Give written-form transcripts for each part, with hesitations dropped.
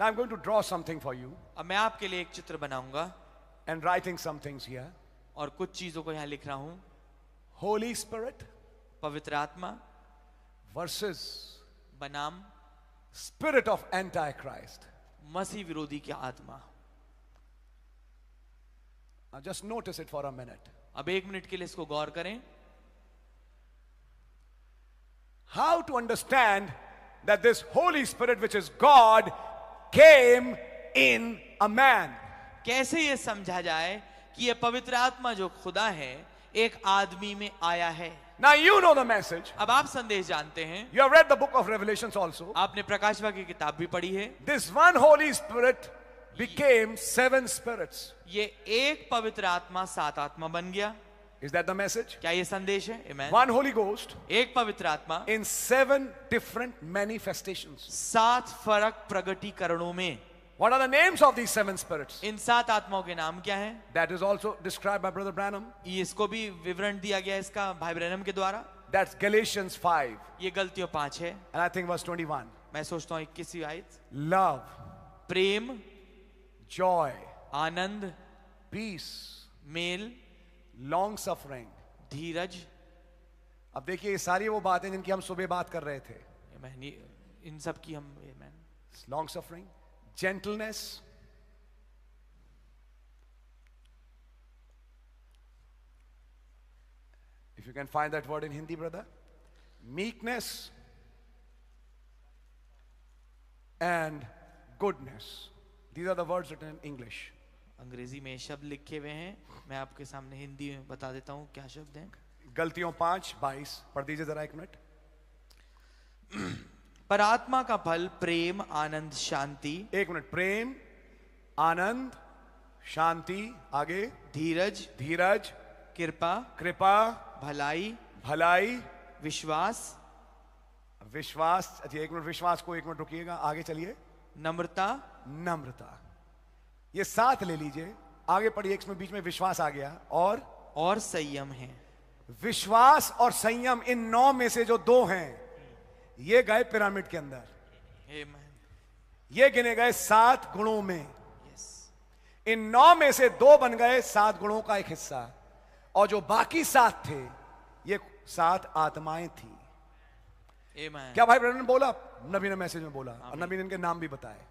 Now I'm going to draw something for you अब मैं आपके लिए एक चित्र बनाऊंगा and writing some things here. और कुछ चीजों को यहाँ लिख रहा हूं. Holy Spirit पवित्र आत्मा versus बनाम spirit of Antichrist. मसीह विरोधी की आत्मा. Now just notice it for a minute. अब 1 मिनट के लिए इसको गौर करें. How to understand that this Holy Spirit, which is God, came in a man. कैसे ये समझा जाए कि ये पवित्र आत्मा जो खुदा है एक आदमी में आया है. Now you know the message. अब आप संदेश जानते हैं. You have read the book of Revelations also. आपने प्रकाश वाक्य की किताब भी पढ़ी है. This one Holy Spirit became 7 spirits. ये एक पवित्र आत्मा 7 आत्मा बन गया. Is that the message? क्या ये संदेश है? Amen. One Holy Ghost एक पवित्र आत्मा in 7 different manifestations. 7 फरक प्रगटीकरणों में. What are the names of these 7 spirits? इन 7 आत्माओं के नाम क्या हैं? That is also described by Brother Branham. इसको भी विवरण दिया गया इसका भाई ब्रैनम के द्वारा. That's Galatians 5. ये गलतियों 5 है. And I think verse 21. मैं सोचता हूँ 21वीं आयत. Love, प्रेम, joy, आनंद, peace, मेल, long suffering. धीरज. अब देखिए ये सारी वो बातें जिनकी हम सुबह बात कर रहे थे. इन सब की हम Long suffering, gentleness, if you can find that word in Hindi, brother, meekness and goodness. These are the words written in English. अंग्रेजी में शब्द लिखे हुए हैं. मैं आपके सामने हिंदी में बता देता हूँ क्या शब्द हैं. गलतियों 5:22 पढ़ दीजिए जरा 1 मिनट. पर आत्मा का फल प्रेम, आनंद, शांति. 1 मिनट. प्रेम, आनंद, शांति, आगे धीरज, धीरज, कृपा, कृपा, भलाई, भलाई, विश्वास, विश्वास. अच्छा 1 मिनट, विश्वास को 1 मिनट रुकिएगा, आगे चलिए. नम्रता, नम्रता. ये 7 ले लीजिए, आगे पढ़िए. इसमें बीच में विश्वास आ गया. और संयम है. विश्वास और संयम इन 9 में से जो 2 हैं ये गए पिरामिड के अंदर. ये गिने गए 7 गुणों में. इन 9 में से 2 बन गए 7 गुणों का एक हिस्सा. और जो बाकी 7 थे ये 7 आत्माएं थी. क्या भाई ब्रदर ने बोला? नबी ने मैसेज में बोला और नबी ने इनके नाम भी बताए.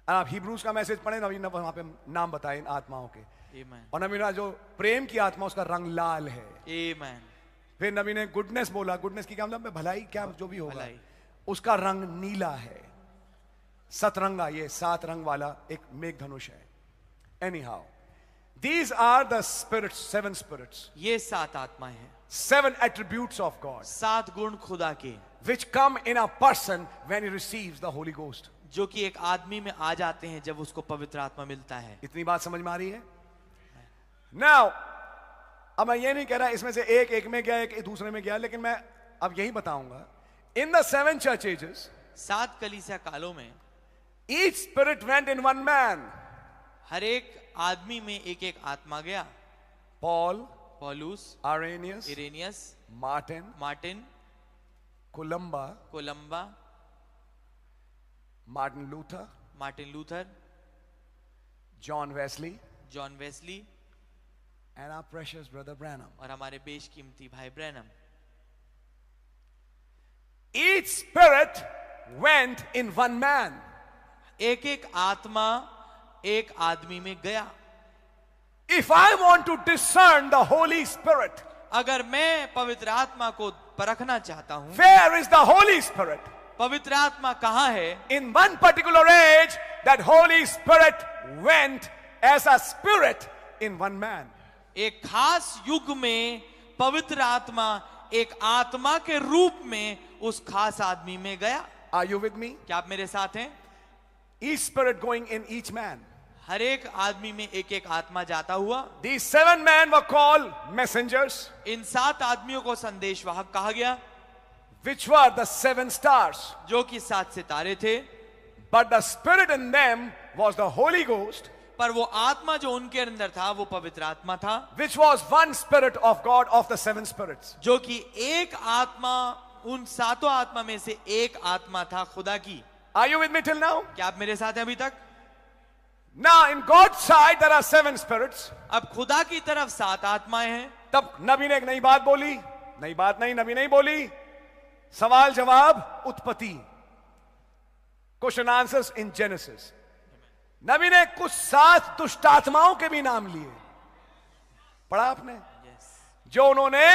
आप हिब्रूज का मैसेज पढ़े, नबी ने वहां पे नाम बताए इन आत्माओं के. और नबी ने जो प्रेम की आत्मा उसका रंग लाल है. फिर नबी ने गुडनेस बोला. गुडनेस की क्या मतलब? भलाई, क्या जो भी होगा, उसका रंग नीला है. सतरंगा, ये 7 रंग वाला एक मेघधनुष है. Anyhow, these are the spirits, 7 spirits. ये 7 आत्माएं हैं. 7 attributes of God. 7 गुण खुदा के. Which come in a person when he receives the Holy Ghost. जो कि एक आदमी में आ जाते हैं जब उसको पवित्र आत्मा मिलता है. इतनी बात समझ में आ रही है? Now, अब मैं ये नहीं कह रहा इसमें से एक में गया, एक दूसरे में गया, लेकिन मैं अब यही बताऊंगा. In the 7 church ages, 7 कलीसिया कालों में each spirit went in one man. हर एक आदमी में एक आत्मा गया. Paul, पौलुस, Irenaeus, Martin, Columba, Martin Luther, John Wesley, and our precious brother Branham. और हमारे बेशकीमती भाई Branham. Each spirit went in one man. एक आत्मा एक आदमी में गया. If I want to discern the Holy Spirit, अगर मैं पवित्र आत्मा को परखना चाहता हूं, where is the Holy Spirit? पवित्र आत्मा कहां है? In one particular age, that Holy Spirit went as a spirit in one man. एक खास युग में पवित्र आत्मा एक आत्मा के रूप में उस खास आदमी में गया. Are you with me? क्या आप मेरे साथ हैं? Each spirit going in each man. हर एक आदमी में एक आत्मा जाता हुआ. These 7 men were called messengers. इन 7 आदमियों को संदेशवाहक कहा गया. Which were the 7 stars. जो कि 7 सितारे थे. But the spirit in them was the Holy Ghost. पर वो आत्मा जो उनके अंदर था वो पवित्र आत्मा था. Which was one spirit of God of the 7 spirits. जो कि एक आत्मा उन 7 आत्मा में से एक आत्मा था खुदा की. Are you with me till now? क्या आप मेरे साथ हैं अभी तक? Now in God's side there are 7 spirits. अब खुदा की तरफ 7 आत्माएं हैं. तब नबी ने एक नई बात बोली. नई बात नहीं, नबी नहीं बोली. सवाल जवाब उत्पत्ति. Question answers in Genesis. नबी ने कुछ 7 दुष्ट आत्माओं के भी नाम लिए. पढ़ा आपने? जो उन्होंने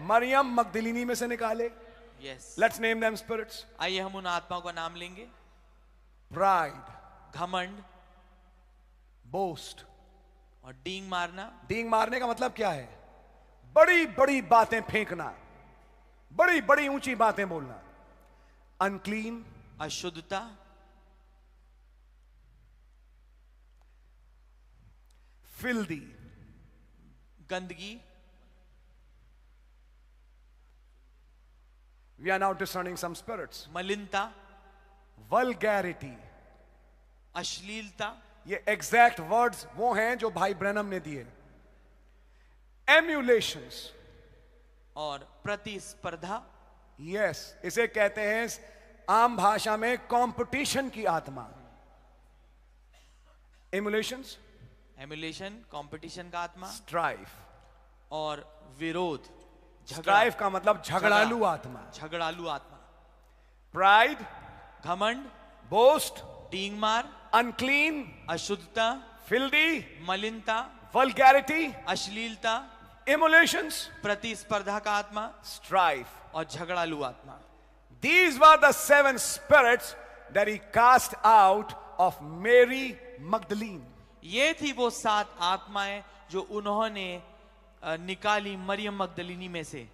मरियम मगदलिनी में से निकाले. Let's name them spirits. आइए हम उन आत्माओं का नाम लेंगे. Pride, घमंड, boast और डींग मारना. डींग मारने का मतलब क्या है? बड़ी बड़ी बातें फेंकना, बड़ी बड़ी ऊंची बातें बोलना. Unclean, अशुद्धता. filthy, गंदगी. we are now discerning some spirits. मलिनता, Vulgarity, अश्लीलता. ये एग्जैक्ट वर्ड्स वो हैं जो भाई ब्रैनम ने दिए. Emulations, और प्रतिस्पर्धा. यस, इसे कहते हैं आम भाषा में कंपटीशन की आत्मा. Emulations, एमुलेशन, कंपटीशन का आत्मा. strife, और विरोध, strife का मतलब झगड़ालू आत्मा. झगड़ालू आत्मा. Pride, घमंड, boast, डींग मार, unclean, अशुद्धता, filthy, मलिनता, vulgarity, अश्लीलता, emulations, प्रतिस्पर्धा का आत्मा strife. और झगड़ालू आत्मा. These were the 7 spirits that he cast out of Mary Magdalene. ये थी वो 7 आत्माएं जो उन्होंने निकाली मरियम मगदलिनी में से.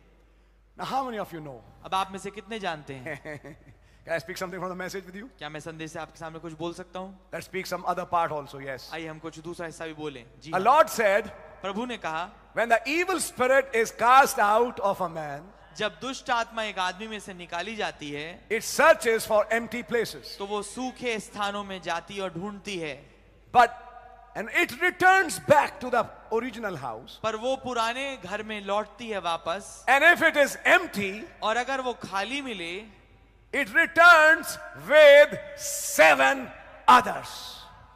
Now, how many of you know? अब आप में से कितने जानते हैं? Can I speak something from the message with you? क्या मैं संदेश से आपके सामने कुछ बोल सकता हूँ? Let's speak some other part also. Yes. आइए हम कुछ दूसरा हिस्सा भी बोलें. जी Our हाँ. Lord said, प्रभु ने कहा, when the evil spirit is cast out of a man, जब दुष्ट आत्मा एक आदमी में से निकाली जाती है, it searches for empty places. तो वो सूखे स्थानों में जाती और ढूंढती है. And it returns back to the original house. पर वो पुराने घर में लौटती है वापस. And if it is empty, और अगर वो खाली मिले, it returns with 7 others.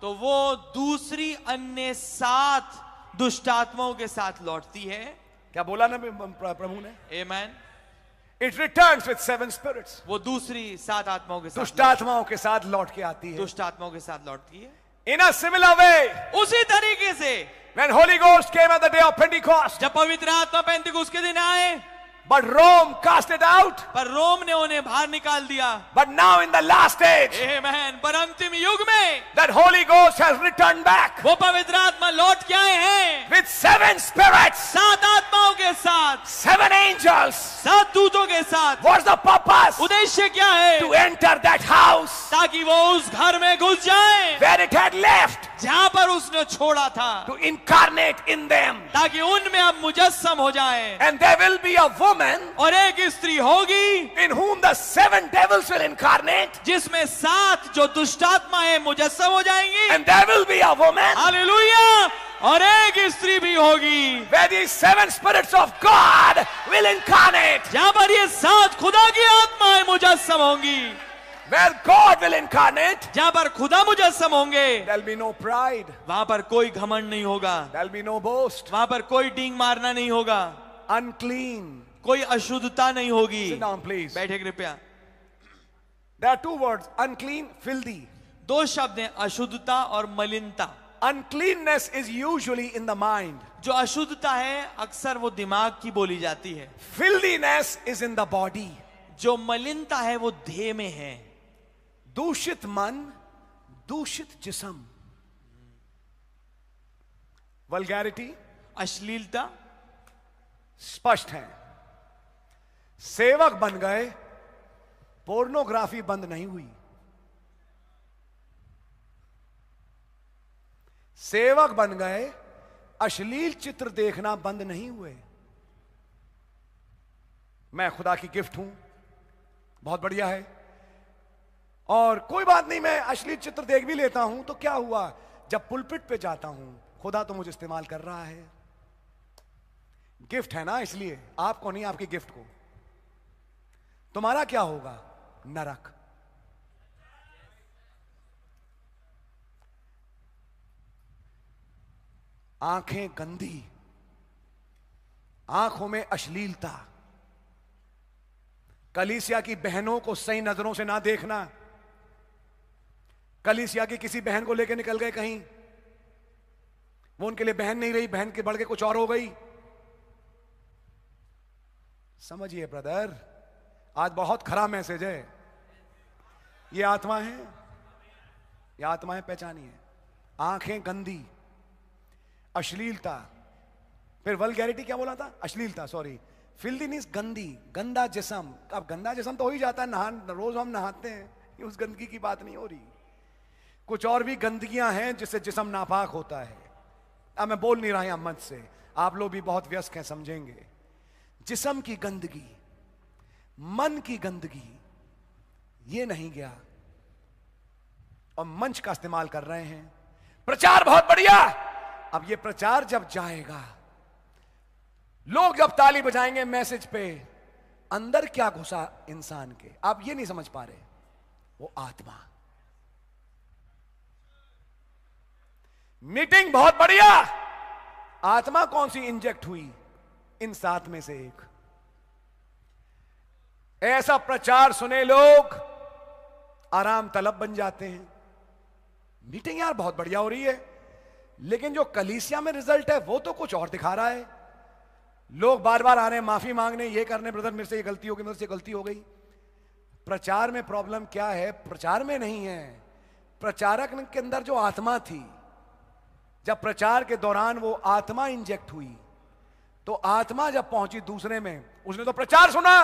तो वो दूसरी अन्य 7 दुष्ट आत्माओं के साथ लौटती है. क्या बोला ना प्रभु ने? Amen. It returns with 7 spirits. वो दूसरी 7 आत्माओं के दुष्ट साथ आत्माओं के साथ लौट के आती है. दुष्ट आत्माओं के साथ लौटती है. In a similar way, उसी तरीके से when Holy Ghost came at the day of Pentecost, जब पवित्र आत्मा पेंतिकुस्त के दिन आए, but Rome cast it out. पर रोम ने उन्हें बाहर निकाल दिया. But now in the last age, Amen. पर अंतिम युग में that Holy Ghost has returned back वो पवित्र आत्मा लौट के आए हैं with 7 spirits, 7 आत्माओं के साथ, 7 angels. 7 दूतों के साथ. What's the purpose? उद्देश्य क्या है? To enter that house ताकि वो उस घर में घुस जाए where it had left, जहां पर उसने छोड़ा था, to incarnate in them. ताकि उनमें अब मुजस्सम हो जाए. And there will be a woman और एक स्त्री होगी in whom the 7 devils will incarnate. जिसमें 7 जो दुष्टात्माएं मुजस्सम हो जाएंगी. And there will be a woman hallelujah. और एक स्त्री भी होगी where these 7 spirits of God will incarnate. जहां पर ये 7 खुदा की आत्माएं मुजस्सम होंगी. Where God will incarnate, जहां पर खुदा मुजस्सम होंगे, there'll be no pride, वहां पर कोई घमंड नहीं होगा. there'll be no boast, वहां पर कोई डींग मारना नहीं होगा. unclean. कोई अशुद्धता नहीं होगी. Sit down, please. बैठे कृपया. There are 2 words, unclean, filthy. 2 शब्द हैं, अशुद्धता और मलिनता. Uncleanness is usually in the mind. जो अशुद्धता है अक्सर वो दिमाग की बोली जाती है. Filthiness is in the body. जो मलिनता है वो देह में है. दूषित मन, दूषित जिस्म. Vulgarity, अश्लीलता. स्पष्ट है. सेवक बन गए, पोर्नोग्राफी बंद नहीं हुई. सेवक बन गए, अश्लील चित्र देखना बंद नहीं हुए. मैं खुदा की गिफ्ट हूं, बहुत बढ़िया है, और कोई बात नहीं, मैं अश्लील चित्र देख भी लेता हूं तो क्या हुआ? जब पुलपिट पे जाता हूं, खुदा तो मुझे इस्तेमाल कर रहा है. गिफ्ट है ना, इसलिए आपको नहीं, आपकी गिफ्ट को. तुम्हारा क्या होगा? नरक. आंखें गंदी, आंखों में अश्लीलता, कलीसिया की बहनों को सही नजरों से ना देखना। कलीसिया की किसी बहन को लेकर निकल गए कहीं, वो उनके लिए बहन नहीं रही, बहन के बढ़ के कुछ और हो गई। समझिए ब्रदर, आज बहुत खराब मैसेज है। ये आत्मा है, ये आत्मा है, पहचानिए। आंखें गंदी, अश्लीलता, फिर वल्गैरिटी क्या बोला था, अश्लीलता सॉरी, फिल्दीनेस, गंदी, गंदा जिस्म। अब गंदा जिस्म तो हो ही जाता है, नहा रोज हम नहाते हैं, ये उस गंदगी की बात नहीं हो रही। कुछ और भी गंदगियां हैं जिससे जिस्म नापाक होता है। अब मैं बोल नहीं रहा यहां मंच से, आप लोग भी बहुत व्यस्त हैं, समझेंगे। जिस्म की गंदगी, मन की गंदगी, ये नहीं गया और मंच का इस्तेमाल कर रहे हैं। प्रचार बहुत बढ़िया। अब ये प्रचार जब जाएगा, लोग जब ताली बजाएंगे मैसेज पे, अंदर क्या घुसा इंसान के, आप ये नहीं समझ पा रहे, वो आत्मा। मीटिंग बहुत बढ़िया, आत्मा कौन सी इंजेक्ट हुई? इन 7 में से एक। ऐसा प्रचार सुने लोग आराम तलब बन जाते हैं। मीटिंग यार बहुत बढ़िया हो रही है, लेकिन जो कलीसिया में रिजल्ट है वो तो कुछ और दिखा रहा है। लोग बार बार आ रहे हैं, माफी मांगने, ये करने, ब्रदर मेरे से ये गलती हो गई, मेरे से गलती हो गई। प्रचार में प्रॉब्लम क्या है? प्रचार में नहीं है, प्रचारक के अंदर जो आत्मा थी, जब प्रचार के दौरान वो आत्मा इंजेक्ट हुई, तो आत्मा जब पहुंची दूसरे में, उसने तो प्रचार सुना,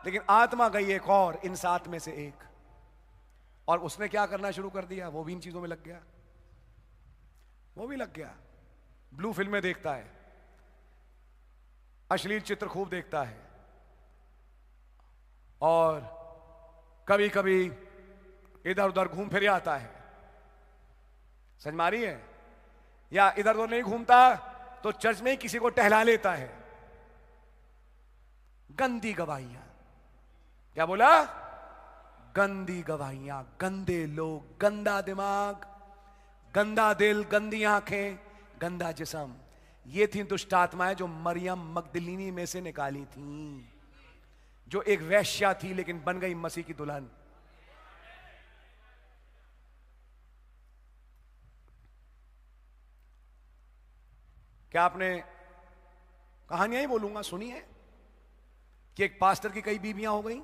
लेकिन आत्मा गई एक और, इन 7 में से एक, और उसने क्या करना शुरू कर दिया? वो भी इन चीजों में लग गया, वो भी लग गया। ब्लू फिल्में देखता है, अश्लील चित्र खूब देखता है, और कभी कभी इधर उधर घूम फिर आता है। समझ मारी है? या इधर उधर नहीं घूमता तो चर्च में ही किसी को टहला लेता है। गंदी गवाहियां, क्या बोला? गंदी गवाहियां, गंदे लोग, गंदा दिमाग, गंदा दिल, गंदी आंखें, गंदा जिस्म। ये थी दुष्ट आत्माएं जो मरियम मगदलिनी में से निकाली थी, जो एक वैश्या थी लेकिन बन गई मसीह की दुल्हन। क्या आपने, कहानियां ही बोलूंगा, सुनी है कि एक पास्टर की कई बीवियां हो गई?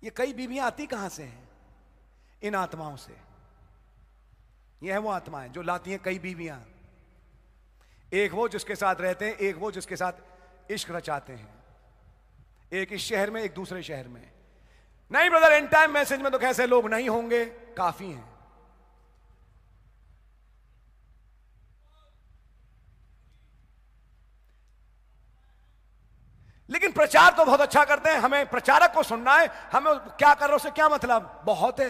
ये कई बीवियां आती कहां से हैं? इन आत्माओं से। ये है वो आत्माएं जो लाती हैं कई बीवियां। एक वो जिसके साथ रहते हैं, एक वो जिसके साथ इश्क रचाते हैं, एक इस शहर में, एक दूसरे शहर में। नहीं ब्रदर, एंड टाइम मैसेज में तो कैसे लोग नहीं होंगे, काफी हैं। लेकिन प्रचार तो बहुत अच्छा करते हैं, हमें प्रचारक को सुनना है, हमें क्या कर रहे हो उससे क्या मतलब, बहुत है।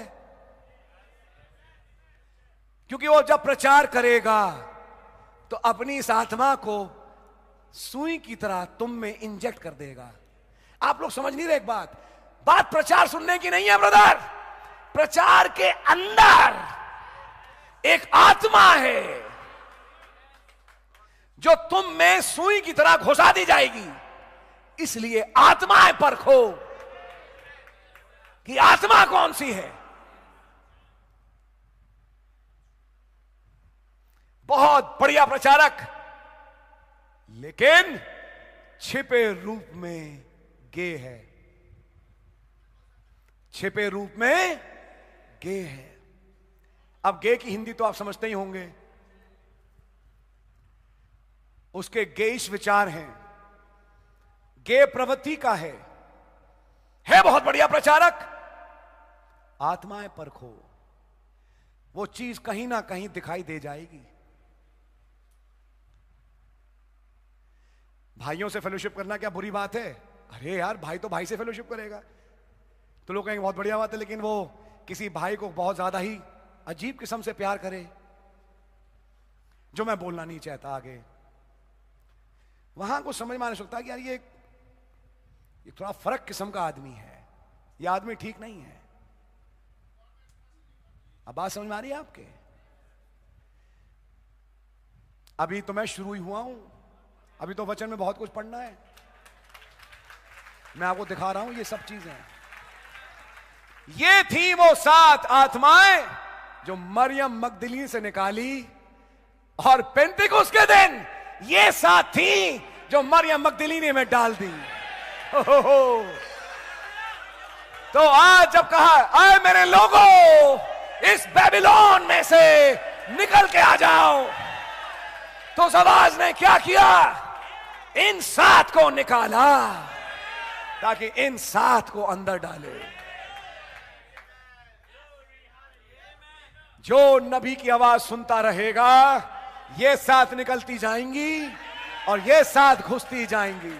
क्योंकि वो जब प्रचार करेगा तो अपनी इस आत्मा को सुई की तरह तुम में इंजेक्ट कर देगा। आप लोग समझ नहीं रहे एक बात, बात प्रचार सुनने की नहीं है ब्रदर, प्रचार के अंदर एक आत्मा है जो तुम में सुई की तरह घुसा दी जाएगी। इसलिए आत्माएं परखो कि आत्मा कौन सी है। बहुत बढ़िया प्रचारक, लेकिन छिपे रूप में गे है, छिपे रूप में गे है। अब गे की हिंदी तो आप समझते ही होंगे, उसके गेइश विचार हैं, गे प्रवृत्ति का है बहुत बढ़िया प्रचारक। आत्माएं परखो, वो चीज कहीं ना कहीं दिखाई दे जाएगी। भाइयों से फेलोशिप करना क्या बुरी बात है? अरे यार, भाई तो भाई से फेलोशिप करेगा तो लोग कहेंगे बहुत बढ़िया बात है, लेकिन वो किसी भाई को बहुत ज्यादा ही अजीब किस्म से प्यार करे, जो मैं बोलना नहीं चाहता आगे, वहां को समझ में आने सकता है कि यार ये थोड़ा फर्क किस्म का आदमी है, ये आदमी ठीक नहीं है। अब बात समझ में आ रही है आपके? अभी तो मैं शुरू ही हुआ हूं, अभी तो वचन में बहुत कुछ पढ़ना है। मैं आपको दिखा रहा हूं ये सब चीजें। ये थी वो 7 आत्माएं जो मरियम मगदलीन से निकाली, और पेंतिकुस्त के दिन ये 7 थी जो मरियम मगदलीनी में डाल दी। तो आज जब कहा आए मेरे लोगों, इस बेबीलोन में से निकल के आ जाओ, तो उस आवाज ने क्या किया? इन 7 को निकाला ताकि इन 7 को अंदर डाले। जो नबी की आवाज सुनता रहेगा, ये 7 निकलती जाएंगी और ये 7 घुसती जाएंगी।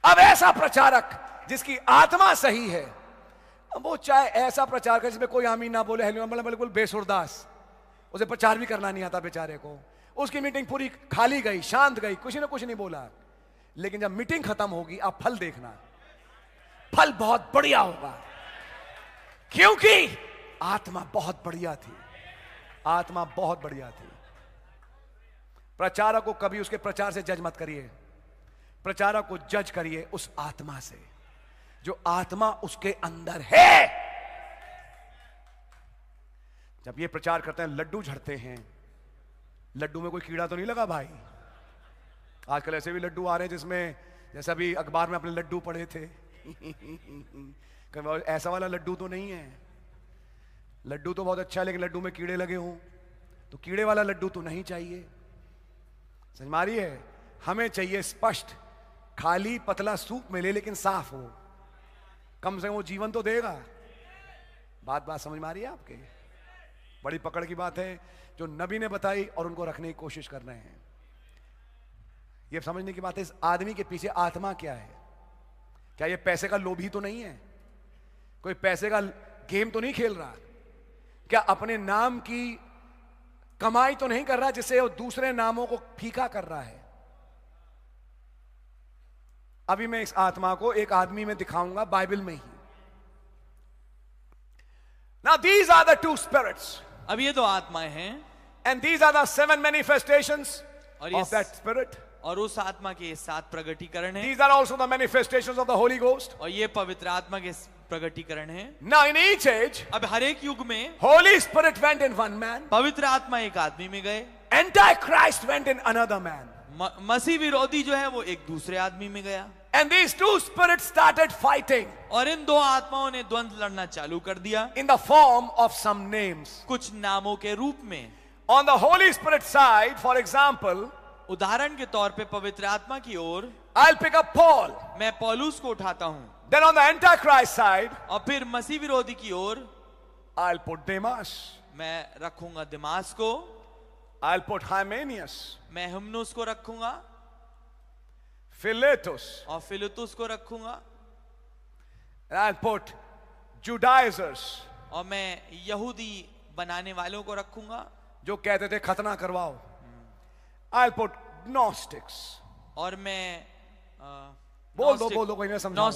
अब ऐसा प्रचारक जिसकी आत्मा सही है, वो चाहे ऐसा प्रचार करे जिसमें कोई आमीन ना बोले, बिल्कुल बेसुरदास, उसे प्रचार भी करना नहीं आता बेचारे को, उसकी मीटिंग पूरी खाली गई, शांत गई, कुछ ना कुछ नहीं बोला। लेकिन जब मीटिंग खत्म होगी, आप फल देखना, फल बहुत बढ़िया होगा, क्योंकि आत्मा बहुत बढ़िया थी। आत्मा बहुत बढ़िया थी। प्रचारक को कभी उसके प्रचार से जज मत करिए, प्रचारक को जज करिए उस आत्मा से, जो आत्मा उसके अंदर है। जब ये प्रचार करते हैं, लड्डू झड़ते हैं, लड्डू में कोई कीड़ा तो नहीं लगा भाई? आजकल ऐसे भी लड्डू आ रहे हैं जिसमें, जैसा भी अखबार में अपने लड्डू पड़े थे ऐसा वाला लड्डू तो नहीं है। लड्डू तो बहुत अच्छा है, लेकिन लड्डू में कीड़े लगे हों तो कीड़े वाला लड्डू तो नहीं चाहिए। समझ मारी है? हमें चाहिए स्पष्ट, खाली पतला सूप मिले लेकिन साफ हो, कम से कम वो जीवन तो देगा। बात समझ मारी है आपके? बड़ी पकड़ की बात है जो नबी ने बताई और उनको रखने की कोशिश कर रहे हैं। ये समझने की बात है, इस आदमी के पीछे आत्मा क्या है? क्या ये पैसे का लोभी तो नहीं है? कोई पैसे का गेम तो नहीं खेल रहा? क्या अपने नाम की कमाई तो नहीं कर रहा जिससे वो दूसरे नामों को फीका कर रहा है? अभी मैं इस आत्मा को एक आदमी में दिखाऊंगा, बाइबल में ही। Now these are the 2 spirits. अब ये 2 आत्माएं हैं, and these are the 7 manifestations of that spirit. और उस आत्मा के 7 प्रगटीकरण हैं। These are also the manifestations of the Holy Ghost. और ये पवित्र आत्मा के प्रगटीकरण हैं। Now in each age, अब हर एक युग में Holy Spirit went in one man, पवित्र आत्मा एक आदमी में गए, Antichrist went in another man, मसीह विरोधी जो है वो एक दूसरे आदमी में गया। and these 2 spirits started fighting. और इन 2 आत्माओं ने द्वंद्व लड़ना चालू कर दिया, in the form of some names. कुछ नामों के रूप में। On the Holy Spirit side, for example, उदाहरण के तौर पे पवित्र आत्मा की ओर I'll pick up Paul. मैं पौलुस को उठाता हूं। Then on the Antichrist side, और फिर मसीह विरोधी की ओर I'll put Demas. मैं रखूंगा दिमास को। I'll put Hymenaeus. मैं हिमनुस को रखूंगा। Philetus. और फिलुतुस को रखूंगा। And I'll put Judaizers. और मैं यहूदी बनाने वालों को रखूंगा, जो कहते थे खतना करवाओ। I'll put Gnostics. और मैं बोल दो कोई नहीं समझाऊंगा।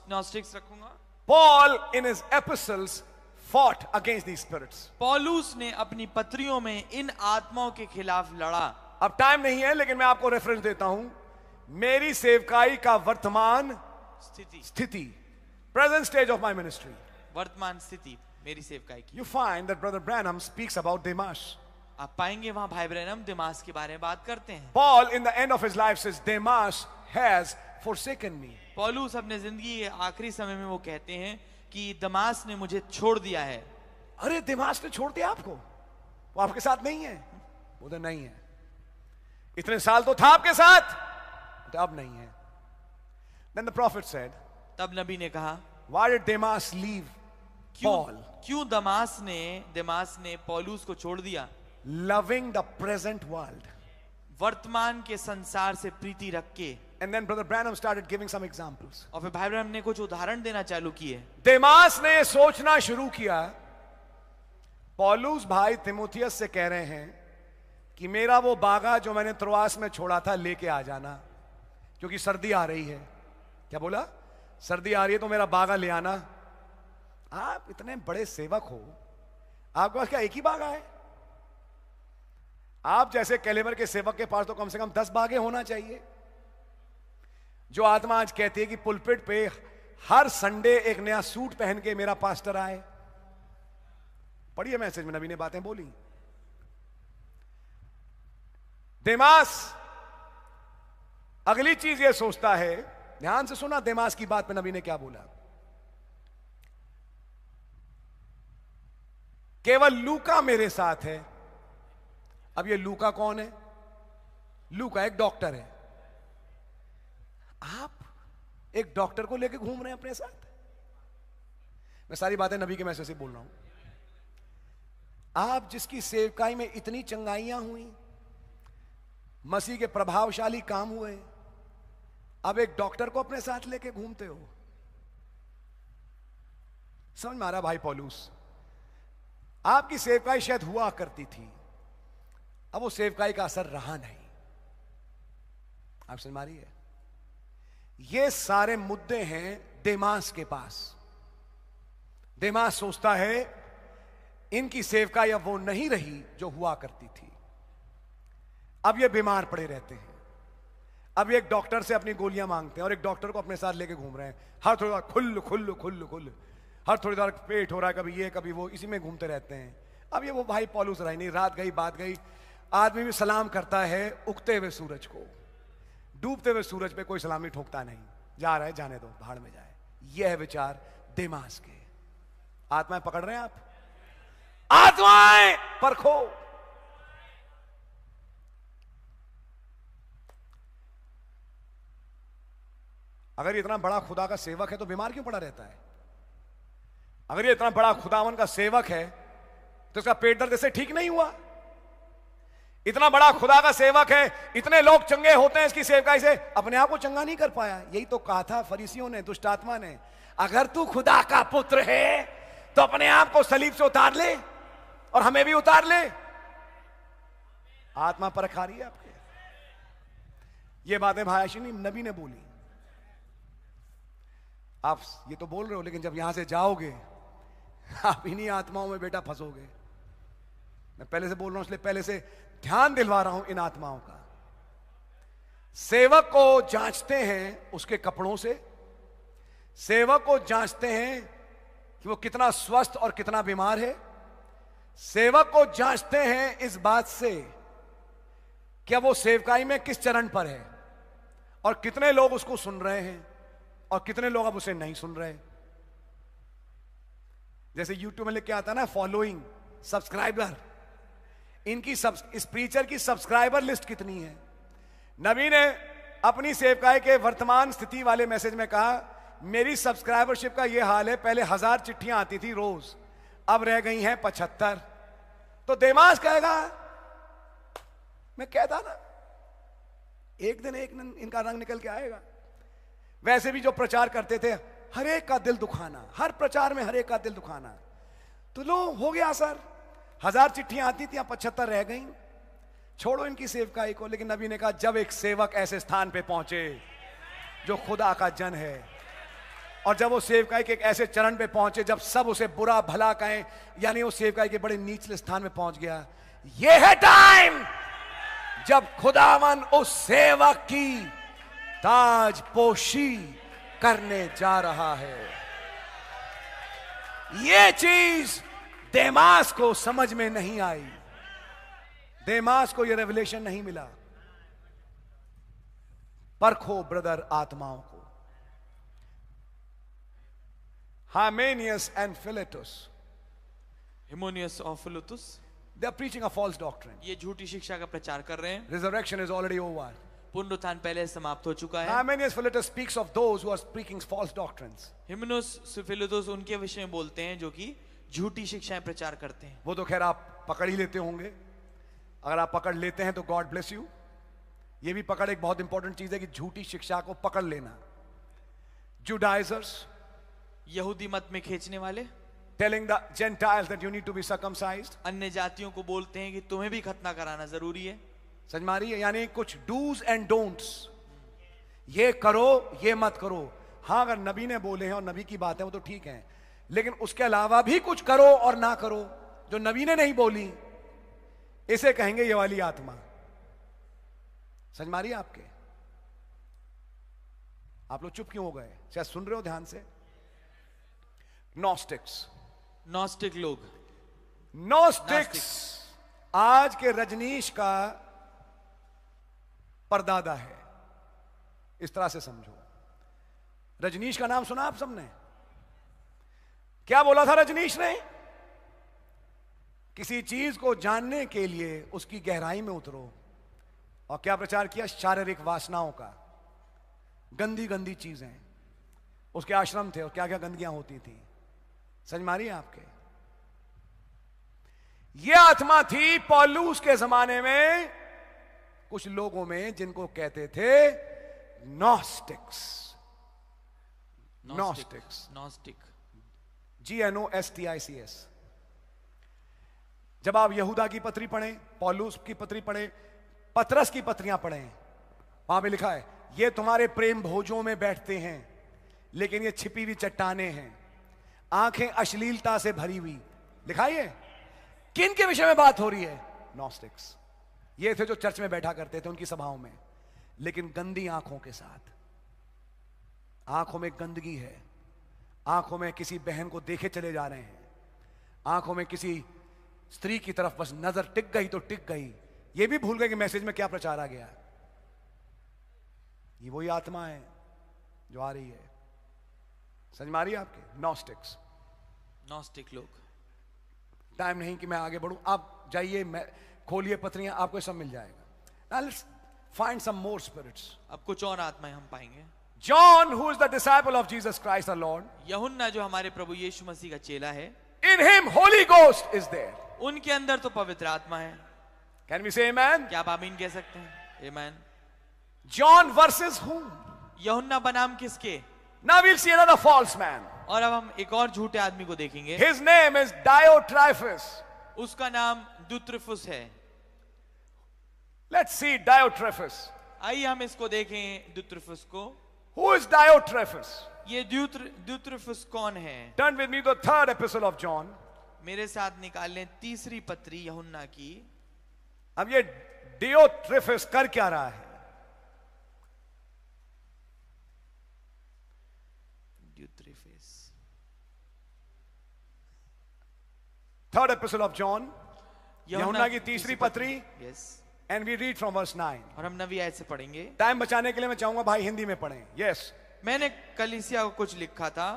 Gnostics रखूंगा। Paul in his epistles fought against these spirits. पौलुस ने अपनी पत्रियों में इन आत्माओं के खिलाफ लड़ा। अब टाइम नहीं है, लेकिन मैं आपको रेफरेंस देता हूं। मेरी सेवकाई का वर्तमान स्थिति, present stage of my ministry, वर्तमान स्थिति मेरी सेवकाई की, you find that Brother Branham speaks about Demas. आप पाएंगे वहां भाई ब्रैनम दिमास के बारे में बात करते हैं। Paul in the end of his life says, Demas has forsaken me. पौलुस अपने जिंदगी के आखिरी समय में वो कहते हैं कि दमास ने मुझे छोड़ दिया है। अरे दिमास ने छोड़ दिया आपको? वो आपके साथ नहीं है? वो तो नहीं है। इतने साल तो था आपके साथ, तो अब नहीं है। Then the prophet said, तब नबी ने कहा, why did Demas leave Paul? क्यों दमास ने पौलुस को छोड़ दिया? Loving the present world. वर्तमान के संसार से प्रीति रख के। And then Brother Branham started giving some examples. और फिर भाई ब्रैनम ने कुछ उदाहरण देना चालू किए। देमास ने सोचना शुरू किया, पौलुस भाई तिमोथियस से कह रहे हैं कि मेरा वो बागा जो मैंने त्रोआस में छोड़ा था लेके आ जाना, क्योंकि सर्दी आ रही है। क्या बोला? सर्दी आ रही है तो मेरा बागा ले आना। आप इतने बड़े सेवक हो, आपके पास क्या एक ही बागा है? आप जैसे कैलेबर के सेवक के पास तो कम से कम 10 बागे होना चाहिए। जो आत्मा आज कहती है कि पुलपिट पे हर संडे एक नया सूट पहन के मेरा पास्टर आए। पढ़िए मैसेज में नबी ने बातें बोली। देमास अगली चीज ये सोचता है, ध्यान से सुना देमास की बात में नबी ने क्या बोला। केवल लूका मेरे साथ है। अब ये लूका कौन है? लूका एक डॉक्टर है। आप एक डॉक्टर को लेकर घूम रहे हैं अपने साथ। मैं सारी बातें नबी के मैसेज से बोल रहा हूं। आप जिसकी सेवकाई में इतनी चंगाइयां हुई, मसीह के प्रभावशाली काम हुए, अब एक डॉक्टर को अपने साथ लेके घूमते हो। समझ में आ रहा भाई पौलुस? आपकी सेवकाई शायद हुआ करती थी, अब वो सेवकाई का असर रहा नहीं। आप समझ मारी है? ये सारे मुद्दे हैं देमास के पास। देमास सोचता है इनकी सेवकाई अब वो नहीं रही जो हुआ करती थी। अब ये बीमार पड़े रहते हैं। अब एक डॉक्टर से अपनी गोलियां मांगते हैं और एक डॉक्टर को अपने साथ लेके घूम रहे हैं। हर थोड़ी देर खुल खुल खुल खुल, हर थोड़ी देर पेट हो रहा है, कभी ये कभी वो, इसी में घूमते रहते हैं। अब ये वो भाई पौलुस रही नहीं। रात गई बात गई। आदमी भी सलाम करता है उगते हुए सूरज को, डूबते हुए सूरज पे कोई सलामी ठोकता नहीं। जा रहा है, जाने दो, भाड़ में जाए। यह है विचार देमास के। आत्माएं पकड़ रहे हैं आप? आत्माएं परखो। अगर ये इतना बड़ा खुदा का सेवक है तो बीमार क्यों पड़ा रहता है? अगर ये इतना बड़ा खुदावन का सेवक है तो इसका पेट दर्द इससे ठीक नहीं हुआ? इतना बड़ा खुदा का सेवक है, इतने लोग चंगे होते हैं इसकी सेवकाई से, अपने आप को चंगा नहीं कर पाया। यही तो कहा था फरीसियों ने, दुष्ट आत्मा ने, अगर तू खुदा का पुत्र है तो अपने आप को सलीब से उतार ले और हमें भी उतार ले। आत्मा परख आ रही है आपके? ये बातें भाई नबी ने बोली। आप ये तो बोल रहे हो, लेकिन जब यहां से जाओगे आप इन्हीं आत्माओं में बेटा फंसोगे। मैं पहले से बोल रहा हूं, इसलिए पहले से ध्यान दिलवा रहा हूं इन आत्माओं का। सेवक को जांचते हैं उसके कपड़ों से, सेवक को जांचते हैं कि वो कितना स्वस्थ और कितना बीमार है, सेवक को जांचते हैं इस बात से क्या वो सेवकाई में किस चरण पर है और कितने लोग उसको सुन रहे हैं और कितने लोग अब उसे नहीं सुन रहे। जैसे यूट्यूब में लिख के आता है ना, फॉलोइंग, सब्सक्राइबर, इनकी इस प्रीचर की सब्सक्राइबर लिस्ट कितनी है। नबी ने अपनी सेवकाई के वर्तमान स्थिति वाले मैसेज में कहा, मेरी सब्सक्राइबरशिप का यह हाल है, पहले 1000 चिट्ठियां आती थी रोज, अब रह गई हैं 75। तो देमास कहेगा, मैं कहता ना एक दिन इनका रंग निकल के आएगा। वैसे भी जो प्रचार करते थे हर एक का दिल दुखाना, हर प्रचार में हर एक का दिल दुखाना, तो लो हो गया सर, 1000 चिट्ठियां आती थी, 75 रह गई, छोड़ो इनकी सेवकाई को। लेकिन नबी ने कहा जब एक सेवक ऐसे स्थान पे पहुंचे जो खुदा का जन है, और जब वो सेवकाई के एक ऐसे चरण पे पहुंचे जब सब उसे बुरा भला कहें, यानी वो सेवकाई के बड़े नीचले स्थान में पहुंच गया, ये है टाइम जब खुदावन उस सेवक की ताजपोशी करने जा रहा है। ये चीज देमास को समझ में नहीं आई, देमास को ये रेवलेशन नहीं मिला। परखो ब्रदर आत्माओं को। हाइमेनियस एंड फिलेटुस, हिमोनियस और फिलेटुस, they are preaching a false doctrine. ये झूठी शिक्षा का प्रचार कर रहे हैं। Resurrection is already over. पुनरुत्थान पहले समाप्त हो चुका है। Hymenaeus Philetus speaks of those who are speaking false doctrines. हिमोनियस फिलेटुस उनके विषय में बोलते हैं जो कि झूठी शिक्षाएं प्रचार करते हैं। वो तो खैर आप पकड़ ही लेते होंगे, अगर आप पकड़ लेते हैं तो गॉड ब्लेस यू। ये भी पकड़ एक बहुत इंपॉर्टेंट चीज है कि झूठी शिक्षा को पकड़ लेना। जुडाइजर्स, यहूदी मत में खींचने वाले, telling the Gentiles that you need to be circumcised, अन्य जातियों को बोलते हैं कि तुम्हें भी खतना कराना जरूरी है। समझ मारी है? यानी कुछ डूज एंड डोंट्स, ये करो ये मत करो। हाँ, अगर नबी ने बोले हैं और नबी की बात है वो तो ठीक है, लेकिन उसके अलावा भी कुछ करो और ना करो जो नबी ने नहीं बोली, इसे कहेंगे ये वाली आत्मा। समझ मारिए आपके? आप लोग चुप क्यों हो गए? शायद सुन रहे हो ध्यान से। नॉस्टिक्स, नॉस्टिक लोग, नॉस्टिक्स आज के रजनीश का परदादा है, इस तरह से समझो। रजनीश का नाम सुना आप सबने? क्या बोला था रजनीश ने? किसी चीज को जानने के लिए उसकी गहराई में उतरो। और क्या प्रचार किया? शारीरिक वासनाओं का, गंदी गंदी चीजें। उसके आश्रम थे और क्या क्या गंदगियां होती थी। समझ मारिए आपके? यह आत्मा थी पौलुस के जमाने में कुछ लोगों में, जिनको कहते थे नॉस्टिक्स। Gnostics, gnostic, GNOSTICS। जब आप यहूदा की पत्री पढ़ें, पौलुस की पत्री पढ़ें, पतरस की पत्रियां पढ़ें, वहां पे लिखा है ये तुम्हारे प्रेम भोजों में बैठते हैं, लेकिन ये छिपी हुई चट्टाने हैं, आंखें अश्लीलता से भरी हुई। लिखा है किन के विषय में बात हो रही है? नॉस्टिक्स। ये थे जो चर्च में बैठा करते थे उनकी सभाओं में, लेकिन गंदी आंखों के साथ। आंखों में गंदगी है, आंखों में किसी बहन को देखे चले जा रहे हैं, आंखों में किसी स्त्री की तरफ बस नजर टिक गई तो टिक गई, ये भी भूल गए कि मैसेज में क्या प्रचारा गया। ये वही आत्मा है जो आ रही है। समझ मारी आपके? नॉस्टिक्स, नॉस्टिक लोग। टाइम नहीं कि मैं आगे बढ़ूं, आप जाइए, खोलिए पत्रियां, आपको सब मिल जाएगा। Now let's find some more spirits. अब कुछ और आत्माएं हम पाएंगे। John, who is the disciple of Jesus Christ the Lord, यूहन्ना जो हमारे प्रभु यीशु मसीह का चेला है, in him Holy Ghost is there. उनके अंदर तो पवित्र आत्मा है। Can we say amen? क्या आप आमीन कह सकते हैं? Amen. John versus whom? यूहन्ना बनाम किसके? Now we'll see another false man. और अब हम एक और झूठे आदमी को देखेंगे। His name is Diotrephes. उसका नाम द्युत्रिफुस है। Let's see Diotrephes. आइए हम इसको देखें, द्युत्रिफुस को। Who is Diotrephes? ये द्युत्रिफुस कौन है? Turn with me to the 3rd epistle of John. मेरे साथ निकाल लें तीसरी पत्री यूहन्ना की। अब ये Diotrephes कर क्या रहा है? द्युत्रिफुस, 3rd epistle of John, यूहन्ना की तीसरी पत्री। Yes. And we read from verse 9. और हम 9वीं आयत से पढ़ेंगे। टाइम बचाने के लिए मैं चाहूंगा भाई हिंदी में पढ़ें। Yes. मैंने कलीसिया को कुछ लिखा था,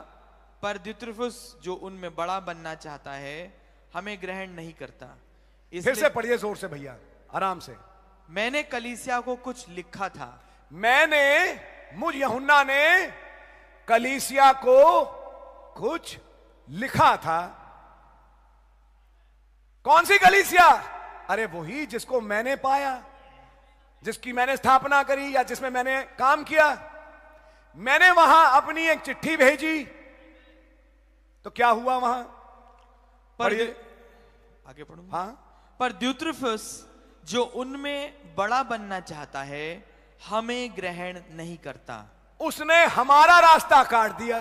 पर द्युत्रिफुस जो उनमें बड़ा बनना चाहता है हमें ग्रहण नहीं करता। फिर से पढ़िए जोर से भैया, आराम से। मैंने कलीसिया को कुछ लिखा था। मैंने, मुझ यूहन्ना ने कलीसिया को कुछ लिखा था। कौन सी कलीसिया? अरे वही जिसको मैंने पाया, जिसकी मैंने स्थापना करी या जिसमें मैंने काम किया। मैंने वहां अपनी एक चिट्ठी भेजी, तो क्या हुआ वहां? पर आगे पढ़ूंगा। हाँ, पर द्युत्रिफुस जो उनमें बड़ा बनना चाहता है हमें ग्रहण नहीं करता। उसने हमारा रास्ता काट दिया।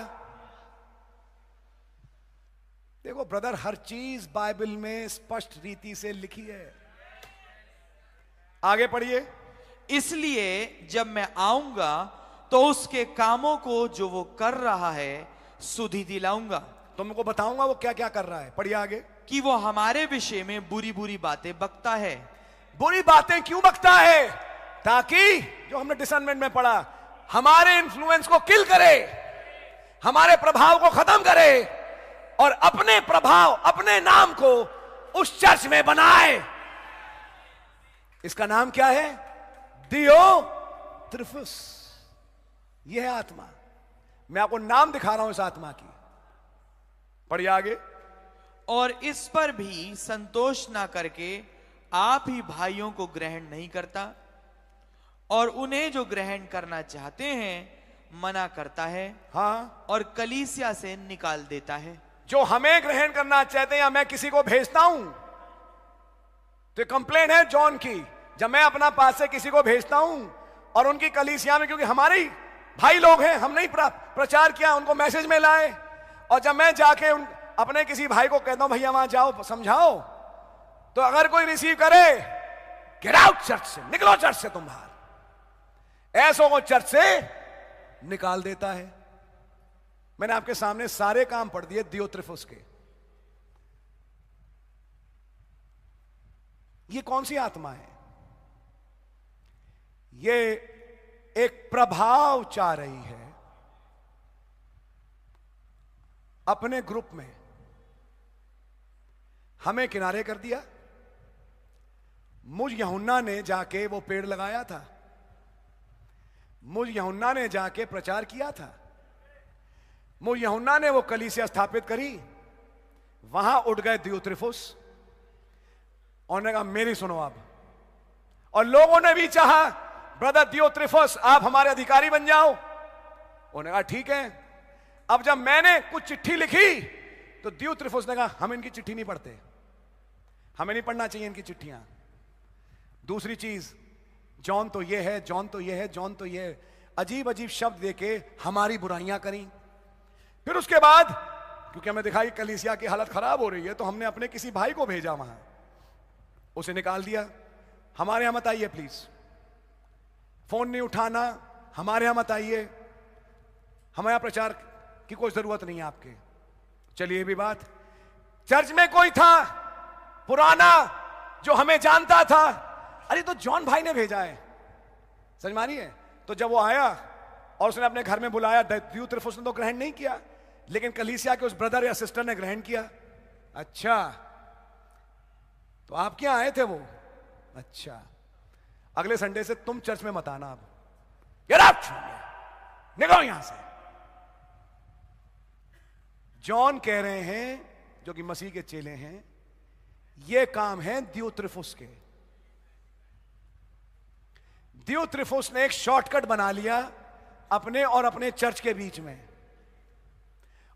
देखो ब्रदर, हर चीज बाइबल में स्पष्ट रीति से लिखी है। आगे पढ़िए। इसलिए जब मैं आऊंगा तो उसके कामों को जो वो कर रहा है सुधि दिलाऊंगा। तुमको बताऊंगा वो क्या क्या कर रहा है। पढ़िए आगे। कि वो हमारे विषय में बुरी बुरी बातें बकता है। बुरी बातें क्यों बकता है? ताकि जो हमने डिसर्नमेंट में पढ़ा, हमारे इन्फ्लुएंस को किल करे, हमारे प्रभाव को खत्म करे और अपने प्रभाव, अपने नाम को उस चर्च में बनाए। इसका नाम क्या है? दियोत्रिफुस। यह है आत्मा। मैं आपको नाम दिखा रहा हूं इस आत्मा की। पढ़िए आगे। और इस पर भी संतोष ना करके आप ही भाइयों को ग्रहण नहीं करता और उन्हें जो ग्रहण करना चाहते हैं मना करता है। हाँ, और कलीसिया से निकाल देता है। जो हमें ग्रहण करना चाहते हैं या मैं किसी को भेजता हूं, तो कंप्लेंट है जॉन की। जब मैं अपना पास से किसी को भेजता हूं और उनकी कलीसिया में, क्योंकि हमारे भाई लोग हैं, हमने ही प्रचार किया, उनको मैसेज में लाए, और जब मैं जाके अपने किसी भाई को कहता हूं भैया वहां जाओ समझाओ, तो अगर कोई रिसीव करे, गेट आउट चर्च से, निकलो चर्च से तुम बाहर। ऐसों को चर्च से निकाल देता है। मैंने आपके सामने सारे काम पढ़ दिए दियोत्रिफुस के। ये कौन सी आत्मा है? ये एक प्रभाव चाह रही है अपने ग्रुप में। हमें किनारे कर दिया। मुझ यूहन्ना ने जाके वो पेड़ लगाया था, मुझ यूहन्ना ने जाके प्रचार किया था, मुझ यूहन्ना ने वो कलीसिया स्थापित करी। वहां उठ गए दियोत्रिफुस और ने कहा मेरी सुनो आप। और लोगों ने भी चाहा ब्रदर दियोत्रिफुस आप हमारे अधिकारी बन जाओ। उन्होंने कहा ठीक है। अब जब मैंने कुछ चिट्ठी लिखी तो दियोत्रिफुस ने कहा हम इनकी चिट्ठी नहीं पढ़ते, हमें नहीं पढ़ना चाहिए इनकी चिट्ठियां। दूसरी चीज, जॉन तो ये है, जॉन तो ये है, जॉन तो ये है, अजीब अजीब शब्द देके हमारी बुराइयां करी। फिर उसके बाद क्योंकि हमें दिखाई कलीसिया की हालत खराब हो रही है तो हमने अपने किसी भाई को भेजा वहां, उसे निकाल दिया। हमारे यहां मत आइए प्लीज, फोन नहीं उठाना, हमारे यहां मत आइए, हमारे यहां प्रचार की कोई जरूरत नहीं है आपके। चलिए भी बात, चर्च में कोई था पुराना जो हमें जानता था, अरे तो जॉन भाई ने भेजा है, समझ मारी है। तो जब वो आया और उसने अपने घर में बुलाया, दियोत्रिफुस ने तो ग्रहण नहीं किया, लेकिन कलीसिया के उस ब्रदर या सिस्टर ने ग्रहण किया। अच्छा तो आप क्या आए थे वो? अच्छा अगले संडे से तुम चर्च में मत आना, अब गेट आउट, निकलो यहां से। जॉन कह रहे हैं जो कि मसीह के चेले हैं, ये काम है दियोत्रिफुस के। दियोत्रिफुस ने एक शॉर्टकट बना लिया अपने और अपने चर्च के बीच में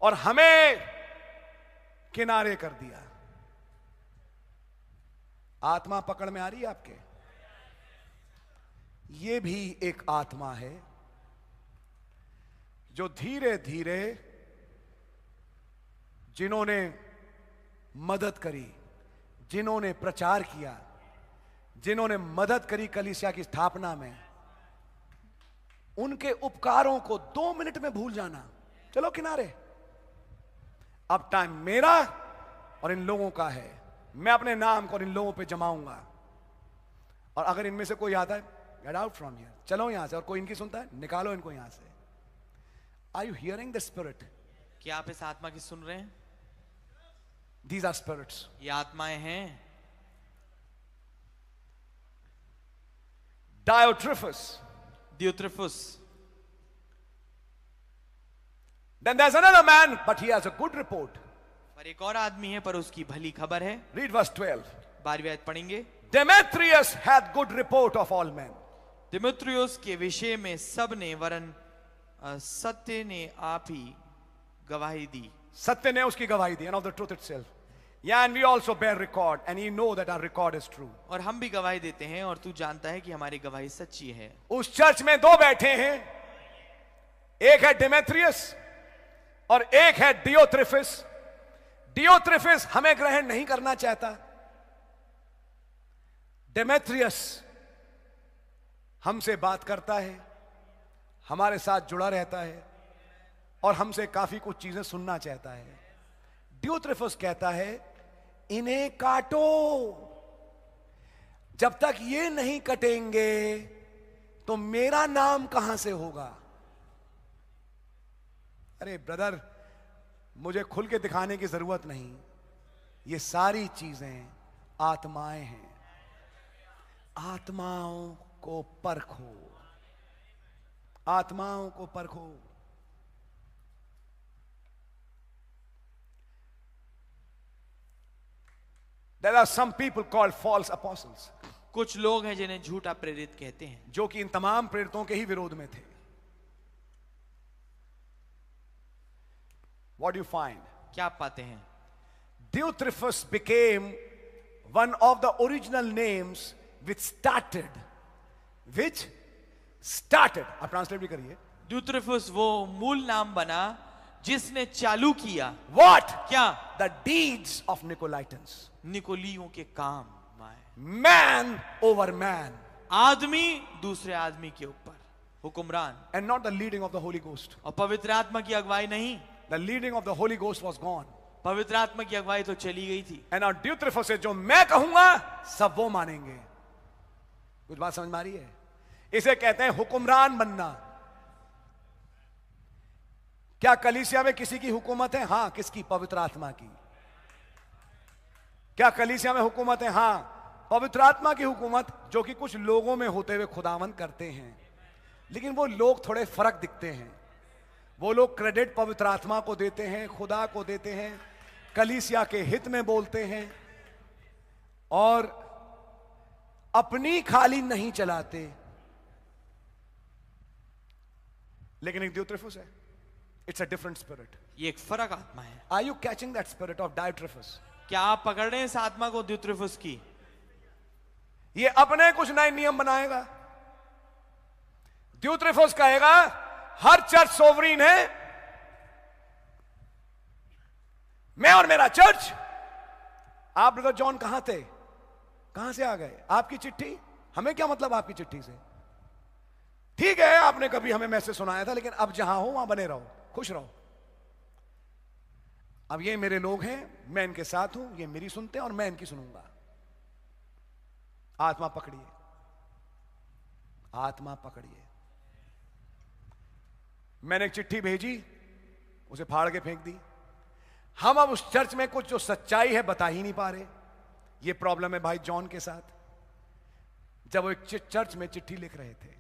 और हमें किनारे कर दिया। आत्मा पकड़ में आ रही है आपके? ये भी एक आत्मा है जो धीरे धीरे जिन्होंने मदद करी, जिन्होंने प्रचार किया, जिन्होंने मदद करी कलीसिया की स्थापना में, उनके उपकारों को 2 मिनट में भूल जाना। चलो किनारे, अब टाइम मेरा और इन लोगों का है, मैं अपने नाम को इन लोगों पे जमाऊंगा। और अगर इनमें से कोई आता है, गेट आउट फ्रॉम हियर, चलो यहां से। और कोई इनकी सुनता है, निकालो इनको यहां से। Are you hearing the spirit? क्या आप इस आत्मा की सुन रहे हैं? These are spirits. ये आत्माएं हैं। Diotrephes. दियोत्रिफुस। Then there's another man, but he has a good report. पर एक और आदमी है पर उसकी भली खबर है। Read verse 12. 12वीं आयत पढ़ेंगे। Demetrius had good report of all men. Demetrius के विषय में सब ने वरन सत्य ने आप ही गवाही दी। सत्य ने उसकी गवाही दी, and of the truth itself. Yeah, and we also bear record, and you know that our record is true. और हम भी गवाही देते हैं और तू जानता है कि हमारी गवाही सच्ची है। उस चर्च में 2 बैठे हैं, एक है डेमेत्रियस और एक है दियोत्रिफुस। दियोत्रिफुस हमें ग्रहण नहीं करना चाहता, डेमेत्रियस हमसे बात करता है, हमारे साथ जुड़ा रहता है और हमसे काफी कुछ चीजें सुनना चाहता है। दियोत्रिफुस कहता है इन्हें काटो, जब तक ये नहीं कटेंगे तो मेरा नाम कहां से होगा। अरे ब्रदर, मुझे खुल के दिखाने की जरूरत नहीं, ये सारी चीजें आत्माएं हैं। आत्माओं को परखो, आत्माओं को परखो। There are some people called false apostles. कुछ लोग हैं जिन्हें झूठा प्रेरित कहते हैं, जो कि इन तमाम प्रेरितों के ही विरोध में थे। What do you find? क्या आप पाते हैं? Diotrephes became one of the original names which started. आप ट्रांसलेट भी करिए। दियोत्रिफुस वो मूल नाम बना जिसने चालू किया What? क्या? The deeds of Nicolaitans. निकोलियों के काम। Man over man. आदमी दूसरे आदमी के ऊपर हुक्मरान। And not the leading of the Holy Ghost. और पवित्र आत्मा की अगुवाई नहीं। The leading of the Holy Ghost was gone. पवित्र आत्मा की अगुवाई तो चली गई थी। And now Diotrephes से जो मैं कहूंगा सब वो मानेंगे। कुछ बात समझ में आ रही है? इसे कहते हैं हुक्मरान बनना। क्या कलीसिया में किसी की हुकूमत है? हाँ। किसकी? पवित्र आत्मा की। क्या कलीसिया में हुकूमत है? हाँ, पवित्र आत्मा की हुकूमत, जो कि कुछ लोगों में होते हुए खुदावन करते हैं। लेकिन वो लोग थोड़े फर्क दिखते हैं। वो लोग क्रेडिट पवित्र आत्मा को देते हैं, खुदा को देते हैं, कलीसिया के हित में बोलते हैं और अपनी खाली नहीं चलाते। लेकिन एक दियोत्रेफस है। It's a different spirit. ये एक फर्क आत्मा है। Are you catching that spirit of Diotrephes? क्या आप पकड़ रहे हैं इस आत्मा को दियोत्रेफस की? ये अपने कुछ नए नियम बनाएगा। दियोत्रेफस कहेगा हर चर्च सोवरीन है, मैं और मेरा चर्च। आप ब्रदर जॉन कहां थे? कहां से आ गए? आपकी चिट्ठी? हमें क्या मतलब आपकी चिट्ठी से? ठीक है, आपने कभी हमें मैसेज सुनाया था, लेकिन अब जहां हो वहां बने रहो, खुश रहो। अब ये मेरे लोग हैं, मैं इनके साथ हूं, ये मेरी सुनते हैं और मैं इनकी सुनूंगा। आत्मा पकड़िए, आत्मा पकड़िए। मैंने एक चिट्ठी भेजी, उसे फाड़ के फेंक दी। हम अब उस चर्च में कुछ जो सच्चाई है बता ही नहीं पा रहे। ये प्रॉब्लम है भाई जॉन के साथ। जब वो एक चर्च में चिट्ठी लिख रहे थे,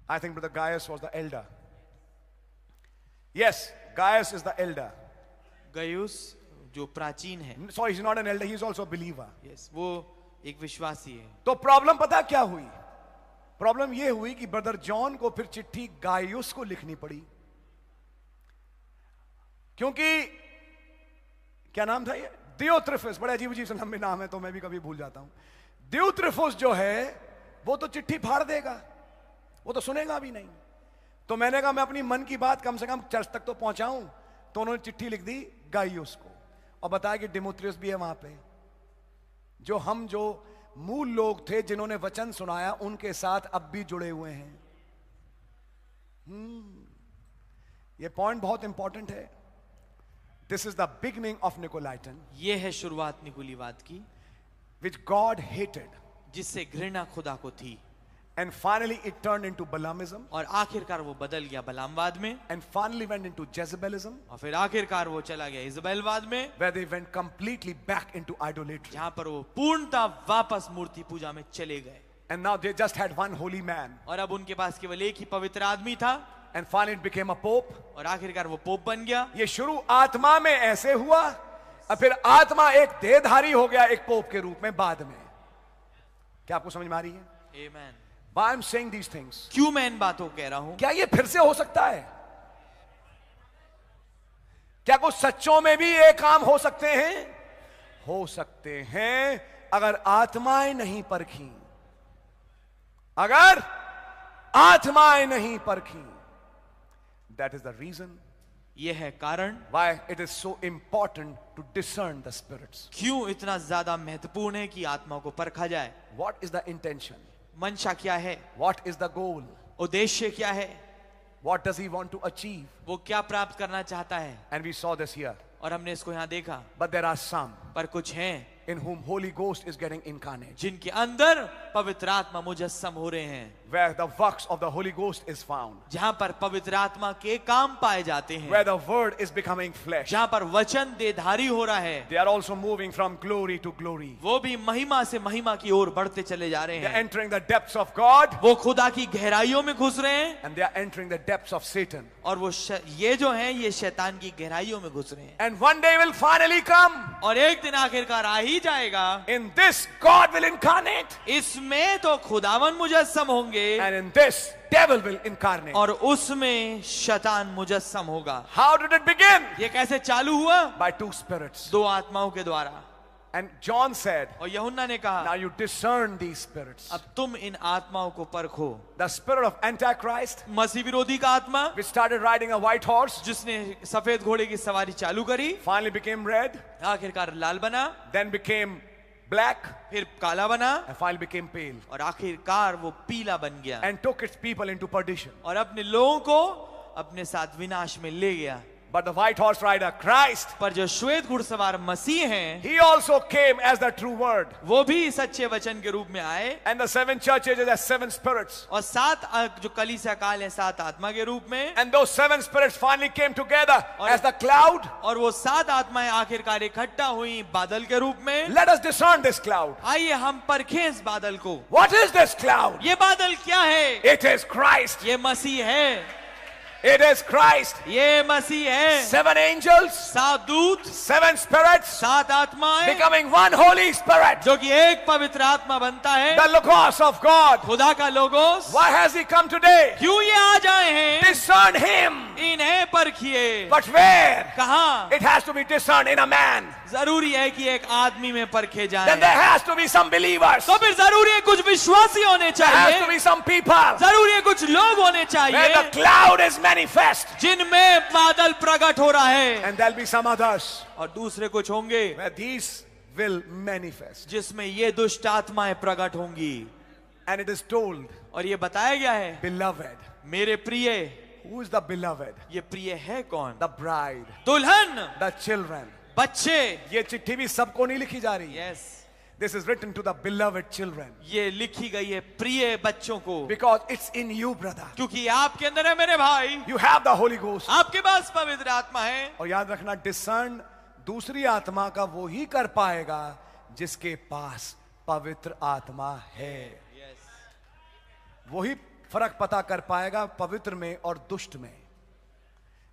I think brother guys was the Elder. Yes, guys is the Elder. Gaius जो प्राचीन है। Sorry, he is not an elder, he is also a believer. Yes, वो एक विश्वासी है। तो प्रॉब्लम पता क्या हुई? प्रॉब्लम यह हुई कि ब्रदर जॉन को फिर चिट्ठी गायुस को लिखनी पड़ी, क्योंकि क्या नाम था ये? दियोत्रेफस। बड़े अजीब अजीब से लंबे नाम है, तो मैं भी कभी भूल जाता हूं। दियोत्रेफस जो है वो तो चिट्ठी फाड़ देगा, वो तो सुनेगा भी नहीं। तो मैंने कहा मैं अपनी मन की बात कम से कम चर्च तक तो पहुंचाऊं। तो उन्होंने चिट्ठी लिख दी गायुस को और बताया कि डिमोत्रियस भी है वहां पे। जो मूल लोग थे जिन्होंने वचन सुनाया, उनके साथ अब भी जुड़े हुए हैं। ये पॉइंट बहुत इंपॉर्टेंट है। This is the beginning of Nicolaitan. ये है शुरुआत निकोलीवाद की, विच गॉड हेटेड, जिससे घृणा खुदा को थी। And finally it turned into Balaamism. और आखिरकार वो बदल गया बलामवाद में। And finally went into Jezebelism. और फिर आखिरकार वो चला गया इजबेलवाद में, where they went completely back into idolatry. जहां पर वो पूर्णतः वापस मूर्ति पूजा में चले गए। And now they just had one holy man. और अब उनके पास केवल एक ही पवित्र आदमी था। And finally it became a pope. और आखिरकार वो पोप बन गया। ये शुरू आत्मा में ऐसे हुआ और फिर आत्मा एक देहधारी हो गया एक पोप के रूप में बाद में। क्या आपको समझ में आ रही है? Amen. Why I'm saying these things? क्यों मैं इन बातों को कह रहा हूं? क्या ये फिर से हो सकता है? क्या कुछ सच्चों में भी ये काम हो सकते हैं? हो सकते हैं, अगर आत्माएं नहीं परखी। अगर आत्माएं नहीं परखी। That is the reason. यह है कारण why it is so important to discern the spirits. क्यों इतना ज्यादा महत्वपूर्ण है कि आत्मा को परखा जाए। What is the intention? मंशा क्या है? What is the goal? उद्देश्य क्या है? What does he want to achieve? वो क्या प्राप्त करना चाहता है? And we saw this here. और हमने इसको यहाँ देखा। But there are some पर कुछ हैं in whom Holy Ghost is getting incarnate. जिनके अंदर पवित्र आत्मा मुजस्सम हो रहे हैं। Where the works of the Holy Ghost is found. जहां पर पवित्र आत्मा के काम पाए जाते हैं। Where the word is becoming flesh. जहां पर वचन देहधारी हो रहा है। They are also moving from glory to glory. वो भी महिमा से महिमा की ओर बढ़ते चले जा रहे They are हैं। entering the depths of God. वो खुदा की गहराइयों में घुस रहे हैं। And they are entering the depths of Satan. और वो ये जो हैं ये शैतान की गहराइयों में घुस रहे हैं। And one day will finally come. और एक दिन आखिरकार आ ही जाएगा। In this God will incarnate. इसमें तो खुदावन मुजस्सम होंगे। And in this devil will incarnate. और उसमें शैतान मुजस्सम होगा। How did it begin? ये कैसे चालू हुआ? By two spirits. दो आत्माओं के द्वारा। And John said, और यूहन्ना ने कहा, now you discern these spirits. अब तुम इन आत्माओं को परखो। The spirit of Antichrist, मसीह विरोधी का आत्मा, which started riding a white horse, जिसने सफेद घोड़े की सवारी चालू करी, finally became red, आखिरकार लाल बना, then became black, फिर काला बना, and finally became pale, और आखिरकार वो पीला बन गया, and took its people into perdition. और अपने लोगों को अपने साथ विनाश में ले गया। But the white horse rider, Christ, पर जो श्वेत घुड़सवार मसीह हैं, he also came as the true word. वो भी सच्चे वचन के रूप में आए, And the 7 churches as 7 spirits. और 7 जो कलीसिया काल है 7 आत्मा के रूप में, And those 7 spirits finally came together as the cloud. और वो 7 आत्माएं आखिरकार इकट्ठा हुई बादल के रूप में। Let us discern this cloud. आइए हम परखें इस बादल को। What is this cloud? ये बादल क्या है? It is Christ. ये मसीह है, It is Christ. ये मसीह है। 7 angels, 7 दूत, 7 spirits, 7 आत्माएं, becoming one Holy Spirit. जो कि एक पवित्र आत्मा बनता है, The Logos of God. खुदा का logos. Why has he come today? क्यों ये आ जाए हैं? Discern him. इन्हें परखिए। But where? कहाँ? It has to be discerned in a man. जरूरी है कि एक आदमी में परखे Then जाए। there has to be some believers. तो फिर जरूरी है कुछ विश्वासी होने There has to चाहिए, be some people जरूरी है कुछ लोग होने where चाहिए the cloud is manifest. जिनमें बादल प्रकट हो रहा है, And there'll be some others और दूसरे कुछ होंगे where these will manifest. जिसमें ये दुष्ट आत्माएं प्रकट होंगी। And it is told, और ये बताया गया है, beloved. मेरे प्रिय, Who is the beloved? ये प्रिय है कौन? The bride, दुल्हन, the children. बच्चे। ये चिट्ठी भी सबको नहीं लिखी जा रही है. Yes, This is written to the beloved children. ये लिखी गई है प्रिय बच्चों को, Because it's in you, brother. क्योंकि आपके अंदर है मेरे भाई, You have the Holy Ghost. आपके पास पवित्र आत्मा है। और याद रखना, डिसर्न दूसरी आत्मा का वो ही कर पाएगा जिसके पास पवित्र आत्मा है। वही फर्क पता कर पाएगा पवित्र में और दुष्ट में।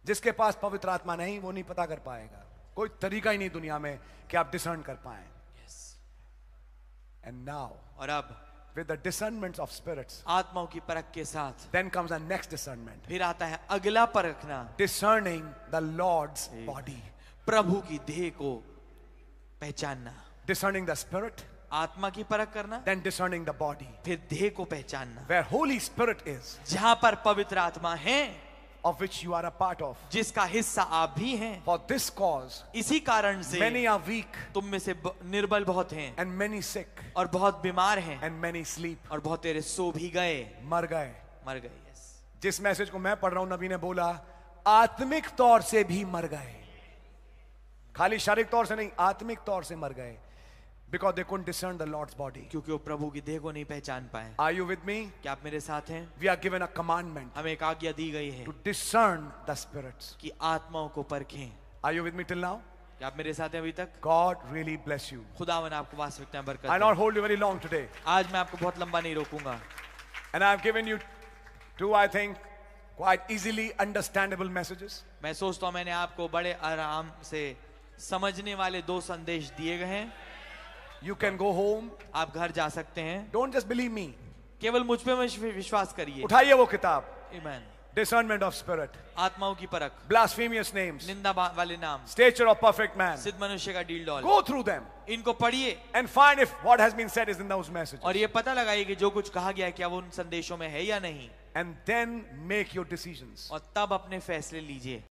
जिसके पास पवित्र आत्मा नहीं, वो नहीं पता कर पाएगा। कोई तरीका ही नहीं दुनिया में कि आप डिसर्न कर पाए। एंड नाउ, और अब with the discernment of spirits, आत्माओं की परख के साथ then comes the next discernment, फिर आता है अगला परखना, डिसर्निंग द लॉर्ड्स बॉडी, प्रभु की देह को पहचानना। डिसर्निंग द स्पिरिट, आत्मा की परख करना, then discerning the body, फिर देह को पहचानना। where Holy Spirit is, जहां पर पवित्र आत्मा है, of which you are a part of. जिसका हिस्सा आप भी हैं। For this cause, इसी कारण से many are weak, तुम में से निर्बल बहुत हैं, and many sick, और बहुत बीमार हैं, and many sleep. और बहुत तेरे सो भी गए, मर गए। यस। जिस मैसेज को मैं पढ़ रहा हूं, नबी ने बोला आत्मिक तौर से भी मर गए, खाली शारीरिक तौर से नहीं, आत्मिक तौर से मर गए। Because they couldn't discern the Lord's body. क्योंकि वो प्रभु की देह को नहीं पहचान पाए। Are you with me? क्या आप मेरे साथ हैं? We are given a commandment हमें एक आज्ञा दी गई है to discern the spirits. कि आत्माओं को परखें। Are you with me till now? क्या आप मेरे साथ हैं अभी तक? God really bless you. खुदावन आपको वास्तविकता में बरकत I'll they. not hold you very long today. आज मैं आपको बहुत लंबा नहीं रोकूंगा। And I've given you two, I think, quite easily understandable messages. मैं सोचता हूं मैंने आपको बड़े आराम से समझने वाले 2 संदेश दिए गए हैं। You can go home. आप घर जा सकते हैं। Don't just believe me. केवल मुझ पे विश्वास करिए। उठाइए वो किताब, Amen। Discernment of Spirit, आत्माओं की परख, blasphemous names, निंदा वाले नाम, Stature of Perfect Man. सिद्ध मनुष्य का deal doll. Go through them इनको पढ़िए and find if what has been said is in those messages. और ये पता लगाइए कि जो कुछ कहा गया है क्या वो उन संदेशों में है या नहीं, And then make your decisions. और तब अपने फैसले लीजिए।